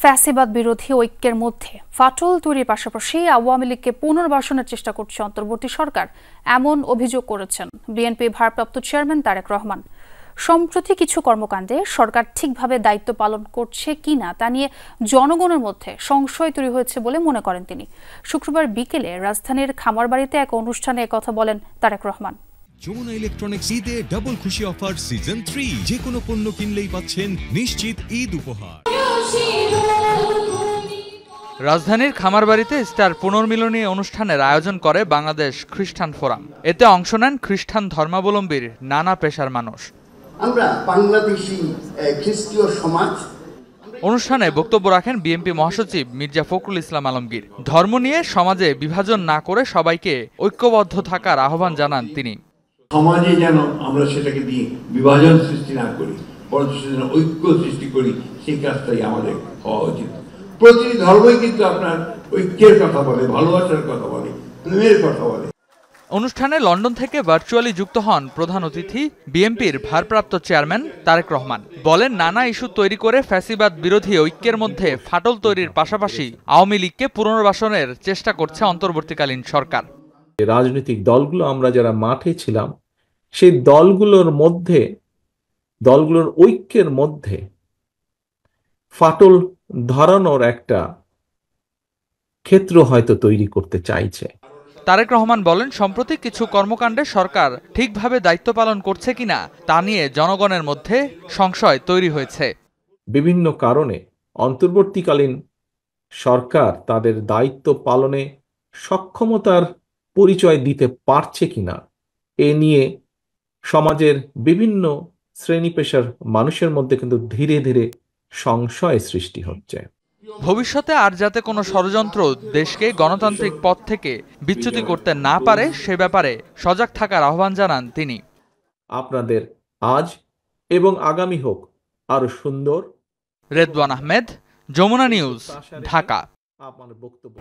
ফ্যাসিবাদ বিরোধী ঐক্যের মধ্যে ফাটল তৈরির পাশাপাশি আওয়ামী লীগকে পুনর্বাসনের চেষ্টা করছে অন্তর্বর্তী সরকার, এমন অভিযোগ করেছেন বিএনপি ভারপ্রাপ্ত চেয়ারম্যান তারেক রহমান। সম্প্রতি কিছু কর্মকাণ্ডে সরকার ঠিকভাবে দায়িত্ব পালন করছে কিনা তা নিয়ে জনগণের মধ্যে সংশয় তৈরি হয়েছে বলে মনে করেন তিনি। শুক্রবার বিকেলে রাজধানীর খামারবাড়িতে এক অনুষ্ঠানে একথা বলেন তারেক রহমান। যমুনা ইলেকট্রনিক্স ঈদে ডাবল খুশি অফার সিজন 3, যে কোনো পণ্য কিনলেই পাচ্ছেন নিশ্চিত ঈদ উপহার। রাজধানীর খামারবাড়িতে স্টার পুনর্মিলনী অনুষ্ঠানের আয়োজন করে বাংলাদেশ খ্রিস্টান ফোরাম। এতে অংশ নেন খ্রিস্টান ধর্মাবলম্বীর নানা পেশার মানুষ। আমরা বাংলাদেশী খ্রিস্টীয় সমাজ। অনুষ্ঠানে বক্তব্য রাখেন বিএনপি মহাসচিব মির্জা ফখরুল ইসলাম আলমগীর। ধর্ম নিয়ে সমাজে বিভাজন না করে সবাইকে ঐক্যবদ্ধ থাকার আহ্বান জানান তিনি। সমাজে যেন আমরা সেটাকে দিয়ে বিভাজন সৃষ্টি না করি, বরঞ্চ যেন ঐক্য সৃষ্টি করি, সেই কাজটাই আমাদের হওয়া উচিত। প্রতিটি ধর্মই কিন্তু আপনার ঐক্যের কথা বলে, ভালোবাসার কথা বলে, প্রেমের কথা বলে। অনুষ্ঠানে লন্ডন থেকে ভার্চুয়ালি যুক্ত হন প্রধান অতিথি বিএনপির ভারপ্রাপ্ত চেয়ারম্যান তারেক রহমান। বলেন, নানা ইস্যু তৈরি করে ফ্যাসিবাদ বিরোধী ঐক্যের মধ্যে ফাটল তৈরির পাশাপাশি আওয়ামী লীগকে পুনর্বাসনের চেষ্টা করছে অন্তর্বর্তীকালীন সরকার। রাজনৈতিক দলগুলো আমরা যারা মাঠে ছিলাম, সেই দলগুলোর ঐক্যের মধ্যে ফাটল ধরানোর একটা ক্ষেত্র হয়তো তৈরি করতে চাইছে। তারেক রহমান বলেন, সম্প্রতি কিছু কর্মকাণ্ডে সরকার ঠিকভাবে দায়িত্ব পালন করছে কিনা তা নিয়ে জনগণের মধ্যে সংশয় তৈরি হয়েছে। বিভিন্ন কারণে অন্তর্বর্তীকালীন সরকার তাদের দায়িত্ব পালনে সক্ষমতার পরিচয় দিতে পারছে কিনা এ নিয়ে সমাজের বিভিন্ন শ্রেণী পেশার মানুষের মধ্যে কিন্তু ধীরে ধীরে সংশয় সৃষ্টি হচ্ছে। ভবিষ্যতে আর যাতে কোনো ষড়যন্ত্র দেশকে গণতান্ত্রিক পথ থেকে বিচ্যুতি করতে না পারে সে ব্যাপারে সজাগ থাকার আহ্বান জানান তিনি। আপনাদের আজ এবং আগামী হোক আরো সুন্দর। রেদওয়ান আহমেদ, যমুনা নিউজ, ঢাকা। আপনার বক্তব্য।